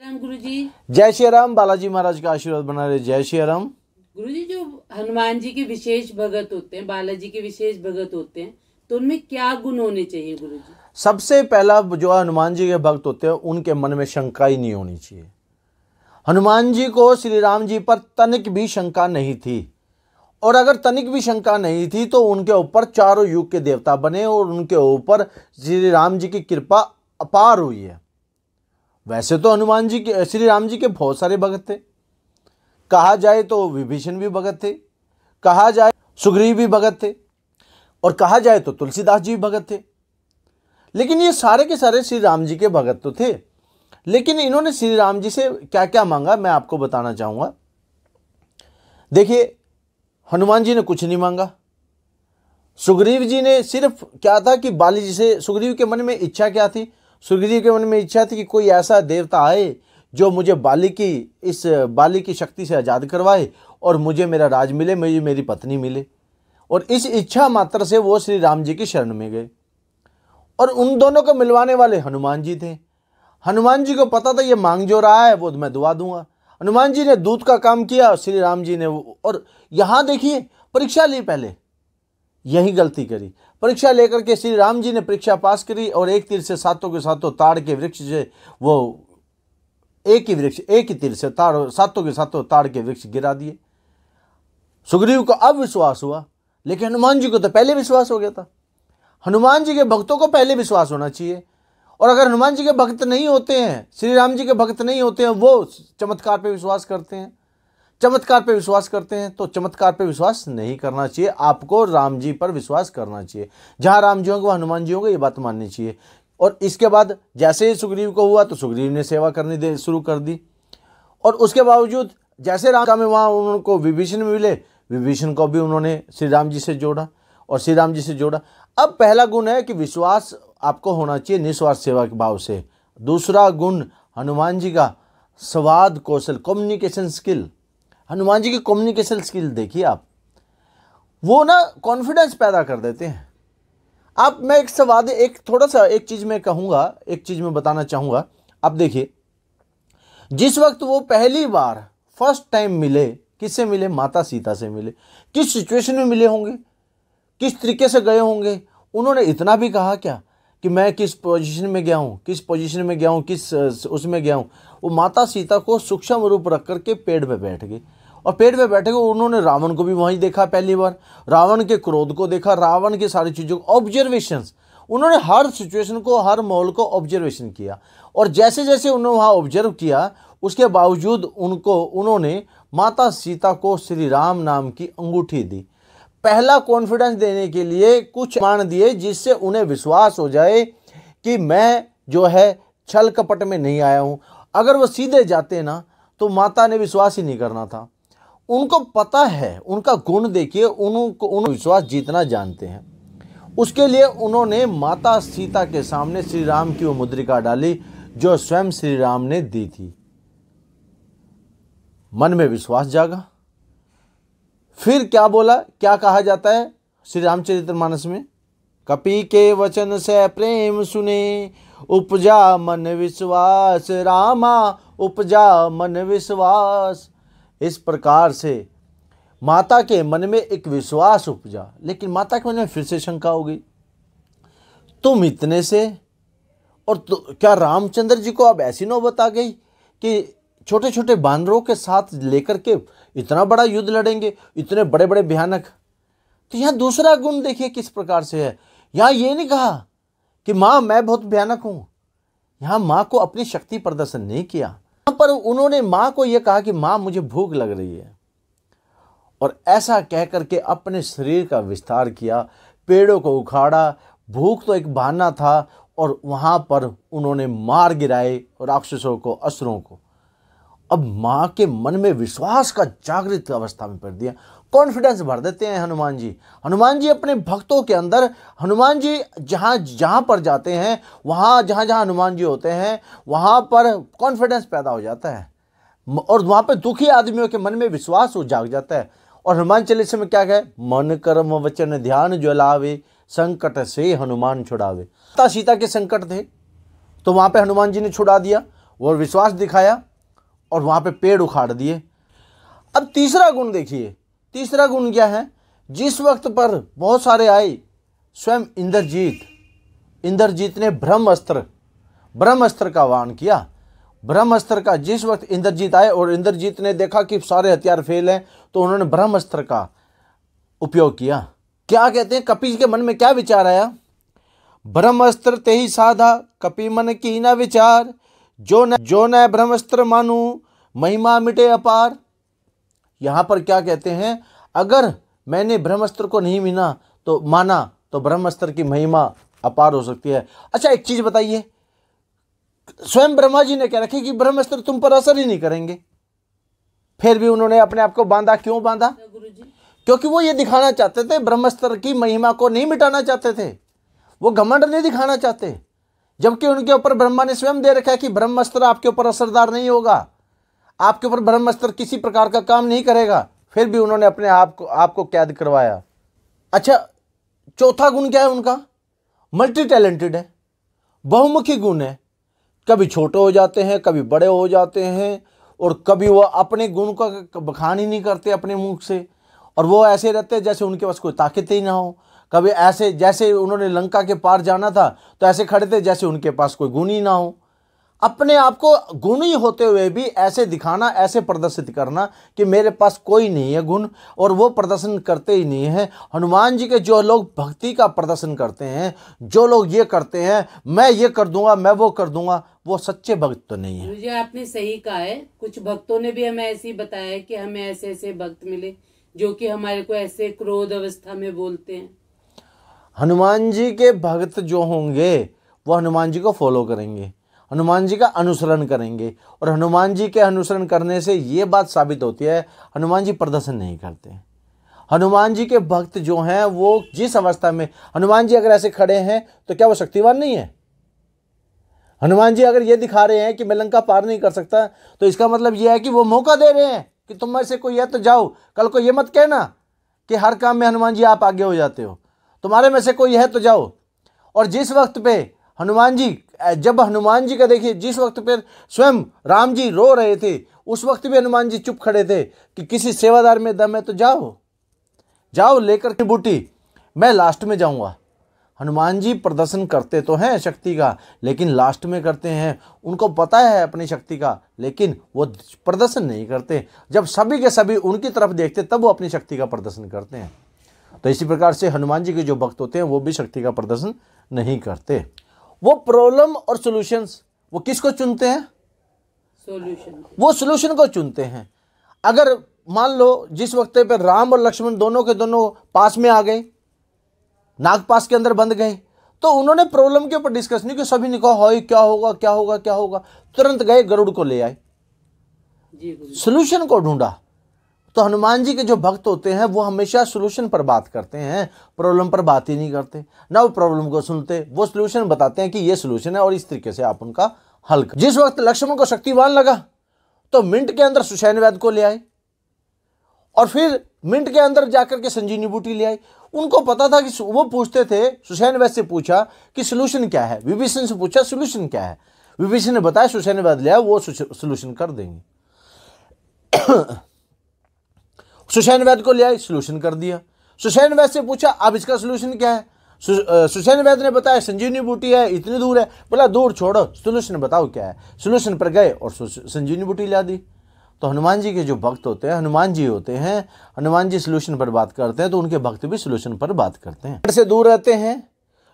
राम गुरु जी। जय श्री राम। बालाजी महाराज का आशीर्वाद बना रहे। जय श्री राम। गुरु जी, जो हनुमान जी के विशेष भगत होते हैं, बालाजी के विशेष भगत होते हैं, तो उनमें क्या गुण होने चाहिए गुरु जी? सबसे पहला जो हनुमान जी के भक्त होते हैं उनके मन में शंका ही नहीं होनी चाहिए। हनुमान जी को श्री राम जी पर तनिक भी शंका नहीं थी, और अगर तनिक भी शंका नहीं थी तो उनके ऊपर चारों युग के देवता बने और उनके ऊपर श्री राम जी की कृपा अपार हुई है। वैसे तो हनुमान जी के श्री राम जी के बहुत सारे भगत थे। कहा जाए तो विभीषण भी भगत थे, कहा जाए सुग्रीव भी भगत थे, और कहा जाए तो तुलसीदास जी भी भगत थे। लेकिन ये सारे के सारे श्री राम जी के भगत तो थे, लेकिन इन्होंने श्री राम जी से क्या क्या मांगा मैं आपको बताना चाहूंगा। देखिए, हनुमान जी ने कुछ नहीं मांगा। सुग्रीव जी ने सिर्फ क्या था कि बाली जी से, सुग्रीव के मन में इच्छा क्या थी? सुग्रीव के मन में इच्छा थी कि कोई ऐसा देवता आए जो मुझे बाली की शक्ति से आज़ाद करवाए और मुझे मेरा राज मिले, मुझे मेरी पत्नी मिले। और इस इच्छा मात्र से वो श्री राम जी की शरण में गए, और उन दोनों को मिलवाने वाले हनुमान जी थे। हनुमान जी को पता था ये मांग जो रहा है वो मैं दुआ दूंगा। हनुमान जी ने दूत का काम किया, श्री राम जी ने, और यहाँ देखिए परीक्षा ली। पहले यही गलती करी, परीक्षा लेकर के श्री राम जी ने परीक्षा पास करी और एक तीर से सातों के सातों ताड़ के वृक्ष से, वो एक ही तीर से सातों के सातों ताड़ के वृक्ष गिरा दिए। सुग्रीव को अब विश्वास हुआ, लेकिन हनुमान जी को तो पहले विश्वास हो गया था। हनुमान जी के भक्तों को पहले विश्वास होना चाहिए, और अगर हनुमान जी के भक्त नहीं होते हैं, श्री राम जी के भक्त नहीं होते हैं, वो चमत्कार पे विश्वास करते हैं, चमत्कार पे विश्वास करते हैं, तो चमत्कार पे विश्वास नहीं करना चाहिए। आपको राम जी पर विश्वास करना चाहिए। जहां राम जी होंगे वहां हनुमान जी होंगे, ये बात माननी चाहिए। और इसके बाद जैसे ही सुग्रीव को हुआ तो सुग्रीव ने सेवा करनी शुरू कर दी, और उसके बावजूद जैसे राम में वहाँ उनको विभीषण मिले, विभीषण को भी उन्होंने श्री राम जी से जोड़ा और श्री राम जी से जोड़ा। अब पहला गुण है कि विश्वास आपको होना चाहिए निस्वार्थ सेवा के भाव से। दूसरा गुण हनुमान जी का संवाद कौशल, कम्युनिकेशन स्किल। हनुमान जी की कम्युनिकेशन स्किल देखिए आप, वो ना कॉन्फिडेंस पैदा कर देते हैं। आप, मैं एक चीज़ मैं कहूँगा, एक चीज़ मैं बताना चाहूँगा। आप देखिए, जिस वक्त वो पहली बार फर्स्ट टाइम मिले, किससे मिले? माता सीता से मिले। किस सिचुएशन में मिले होंगे, किस तरीके से गए होंगे? उन्होंने इतना भी कहा क्या कि मैं किस पोजीशन में गया हूँ, किस उसमें गया हूँ? वो माता सीता को सूक्ष्म रूप रख करके पेड़ पे बैठ गए, और पेड़ पे बैठे हुए उन्होंने रावण को भी वहीं देखा पहली बार, रावण के क्रोध को देखा, रावण की सारी चीज़ों को ऑब्जर्वेशंस। उन्होंने हर सिचुएशन को, हर माहौल को ऑब्जर्वेशन किया, और जैसे जैसे उन्होंने वहाँ ऑब्जर्व किया, उसके बावजूद उन्होंने माता सीता को श्री राम नाम की अंगूठी दी। पहला कॉन्फिडेंस देने के लिए कुछ मान दिए, जिससे उन्हें विश्वास हो जाए कि मैं जो है छल कपट में नहीं आया हूँ। अगर वो सीधे जाते ना तो माता ने विश्वास ही नहीं करना था। उनको पता है, उनका गुण देखिए, उन्होंने विश्वास जीतना जानते हैं। उसके लिए उन्होंने माता सीता के सामने श्री राम की वो मुद्रिका डाली जो स्वयं श्री राम ने दी थी। मन में विश्वास जागा। फिर क्या बोला, क्या कहा जाता है श्री रामचरितमानस में? कपि के वचन से प्रेम सुने, उपजा मन विश्वास, रामा उपजा मन विश्वास। इस प्रकार से माता के मन में एक विश्वास उपजा, लेकिन माता के मन में फिर से शंका हो गई, तुम इतने से, और क्या रामचंद्र जी को अब ऐसी नौबत आ गई कि छोटे छोटे बानरों के साथ लेकर के इतना बड़ा युद्ध लड़ेंगे, इतने बड़े बड़े भयानक? तो यहाँ दूसरा गुण देखिए किस प्रकार से है। यहाँ ये नहीं कहा कि माँ मैं बहुत भयानक हूँ, यहाँ माँ को अपनी शक्ति प्रदर्शन नहीं किया। यहाँ पर उन्होंने माँ को यह कहा कि माँ मुझे भूख लग रही है, और ऐसा कह करके अपने शरीर का विस्तार किया, पेड़ों को उखाड़ा। भूख तो एक बहाना था, और वहाँ पर उन्होंने मार गिराए राक्षसों को, असुरों को। अब माँ के मन में विश्वास का जागृत अवस्था में कर दिया, कॉन्फिडेंस भर देते हैं हनुमान जी। हनुमान जी अपने भक्तों के अंदर, हनुमान जी जहाँ जहाँ पर जाते हैं, वहाँ जहाँ जहाँ हनुमान जी होते हैं, वहाँ पर कॉन्फिडेंस पैदा हो जाता है, और वहाँ पर दुखी आदमियों के मन में विश्वास हो जाग जाता है। और हनुमान चालीसा में क्या कहे? मन कर्म वचन ध्यान ज्वलावे, संकट से हनुमान छुड़ावे। सीता के संकट थे तो वहाँ पे हनुमान जी ने छुड़ा दिया। वो विश्वास दिखाया और वहाँ पे पेड़ उखाड़ दिए। अब तीसरा गुण देखिए, तीसरा गुण क्या है? जिस वक्त पर बहुत सारे आए, स्वयं इंद्रजीत ने ब्रह्मास्त्र का वाहन किया। ब्रह्मास्त्र का जिस वक्त इंद्रजीत आए और इंद्रजीत ने देखा कि सारे हथियार फेल हैं, तो उन्होंने ब्रह्मास्त्र का उपयोग किया। क्या कहते हैं, कपि के मन में क्या विचार आया? ब्रह्मास्त्र ते ही साधा, कपि मन की न विचार, जो न ब्रह्मास्त्र मानू, महिमा मिटे अपार। यहां पर क्या कहते हैं, अगर मैंने ब्रह्मास्त्र को नहीं माना तो ब्रह्मास्त्र की महिमा अपार हो सकती है। अच्छा एक चीज बताइए, स्वयं ब्रह्मा जी ने कह रखे कि ब्रह्मास्त्र तुम पर असर ही नहीं करेंगे, फिर भी उन्होंने अपने आप को बांधा। क्यों बांधा? गुरुजी, क्योंकि वो ये दिखाना चाहते थे, ब्रह्मास्त्र की महिमा को नहीं मिटाना चाहते थे, वो घमंड नहीं दिखाना चाहते। जबकि उनके ऊपर ब्रह्मा ने स्वयं दे रखा है कि ब्रह्मास्त्र आपके ऊपर असरदार नहीं होगा, आपके ऊपर ब्रह्मास्त्र किसी प्रकार का काम नहीं करेगा, फिर भी उन्होंने अपने आपको कैद करवाया। अच्छा चौथा गुण क्या है उनका? मल्टी टैलेंटेड है, बहुमुखी गुण है। कभी छोटे हो जाते हैं, कभी बड़े हो जाते हैं, और कभी वो अपने गुण का बखान ही नहीं करते अपने मुख से, और वो ऐसे रहते हैं जैसे उनके पास कोई ताकत ही ना हो। कभी ऐसे जैसे उन्होंने लंका के पार जाना था तो ऐसे खड़े थे जैसे उनके पास कोई गुण ही ना हो। अपने आप को गुणी होते हुए भी ऐसे दिखाना, ऐसे प्रदर्शित करना कि मेरे पास कोई नहीं है गुण, और वो प्रदर्शन करते ही नहीं है। हनुमान जी के जो लोग भक्ति का प्रदर्शन करते हैं, जो लोग ये करते हैं मैं ये कर दूंगा, मैं वो कर दूंगा, वो सच्चे भक्त तो नहीं है। मुझे आपने सही कहा है। कुछ भक्तों ने भी हमें ऐसे ही बताया है कि हमें ऐसे ऐसे भक्त मिले जो कि हमारे को ऐसे क्रोध अवस्था में बोलते हैं। हनुमान जी के भक्त जो होंगे वो हनुमान जी को फॉलो करेंगे, हनुमान जी का अनुसरण करेंगे, और हनुमान जी के अनुसरण करने से ये बात साबित होती है हनुमान जी प्रदर्शन नहीं करते। हनुमान जी के भक्त जो हैं वो जिस अवस्था में, हनुमान जी अगर ऐसे खड़े हैं तो क्या वो शक्तिवान नहीं है? हनुमान जी अगर ये दिखा रहे हैं कि मैं लंका पार नहीं कर सकता, तो इसका मतलब ये है कि वो मौका दे रहे हैं कि तुम में से कोई है तो जाओ। कल को ये मत कहना कि हर काम में हनुमान जी आप आगे हो जाते हो, तुम्हारे में से कोई है तो जाओ। और जिस वक्त पे हनुमान जी, जब हनुमान जी का देखिए, जिस वक्त पे स्वयं राम जी रो रहे थे उस वक्त भी हनुमान जी चुप खड़े थे कि किसी सेवादार में दम है तो जाओ लेकर के बूटी, मैं लास्ट में जाऊंगा। हनुमान जी प्रदर्शन करते तो हैं शक्ति का, लेकिन लास्ट में करते हैं। उनको पता है अपनी शक्ति का, लेकिन वो प्रदर्शन नहीं करते। जब सभी के सभी उनकी तरफ देखते तब वो अपनी शक्ति का प्रदर्शन करते हैं। तो इसी प्रकार से हनुमान जी के जो भक्त होते हैं वो भी शक्ति का प्रदर्शन नहीं करते। वो प्रॉब्लम और सॉल्यूशंस, वो किसको चुनते हैं? सॉल्यूशन। वो सॉल्यूशन को चुनते हैं। अगर मान लो जिस वक्त पे राम और लक्ष्मण दोनों के दोनों पास में आ गए, नागपास के अंदर बंद गए, तो उन्होंने प्रॉब्लम के ऊपर डिस्कस नहीं किया। सभी ने कहा हाय क्या होगा क्या होगा क्या होगा, तुरंत गए गरुड़ को ले आए, सॉल्यूशन को ढूंढा। तो हनुमान जी के जो भक्त होते हैं वो हमेशा सॉल्यूशन पर बात करते हैं, प्रॉब्लम पर बात ही नहीं करते। ना वो प्रॉब्लम को सुनते, वो सॉल्यूशन बताते हैं कि ये सॉल्यूशन है और इस तरीके से आप उनका हल कर। जिस वक्त लक्ष्मण को शक्तिवान लगा तो मिनट के अंदर सुषैण वैद्य को ले आए, और फिर मिनट के अंदर जाकर के संजीवनी बूटी ले आए। उनको पता था कि वो पूछते थे, सुषैण वैद्य से पूछा कि सॉल्यूशन क्या है, विभीषण से पूछा सॉल्यूशन क्या है, विभीषण ने बताया सुषैण वैद्य ले आए, वो सॉल्यूशन कर देंगे। सुषैण वैद्य को ले आए, सॉल्यूशन कर दिया। सुषैण वैद्य से पूछा अब इसका सॉल्यूशन क्या है, सुषैण वैद्य ने बताया संजीवनी बूटी है, इतनी दूर है। बोला दूर छोड़ो, सॉल्यूशन बताओ क्या है। सॉल्यूशन पर गए और संजीवनी बूटी ला दी। तो हनुमान जी के जो भक्त होते हैं, हनुमान जी होते हैं, हनुमान जी सॉल्यूशन पर बात करते हैं, तो उनके भक्त भी सॉल्यूशन पर बात करते हैं। से दूर रहते हैं,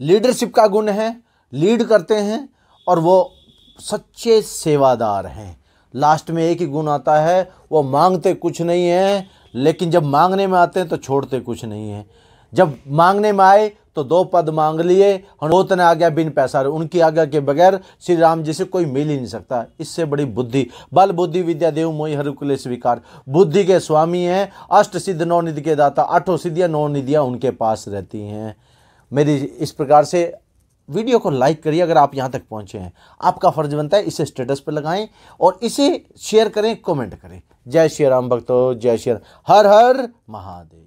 लीडरशिप का गुण है, लीड करते हैं, और वो सच्चे सेवादार हैं। लास्ट में एक ही गुण आता है, वो मांगते कुछ नहीं है, लेकिन जब मांगने में आते हैं तो छोड़ते कुछ नहीं है। जब मांगने में आए तो 2 पद मांग लिए, होत ने आ गया बिन पैसा, उनकी आज्ञा के बगैर श्री राम जी से कोई मिल ही नहीं सकता। इससे बड़ी बुद्धि, बल बुद्धि विद्या देव मोहि हर कुले स्वीकार, बुद्धि के स्वामी हैं, अष्ट सिद्ध 9 निधि के दाता, 8 सिद्धियाँ 9 निधियाँ उनके पास रहती हैं। मेरी इस प्रकार से वीडियो को लाइक करिए। अगर आप यहाँ तक पहुँचे हैं, आपका फर्ज बनता है इसे स्टेटस पर लगाएं और इसे शेयर करें, कमेंट करें। जय श्री राम भक्तों, जय श्री राम, हर हर महादेव।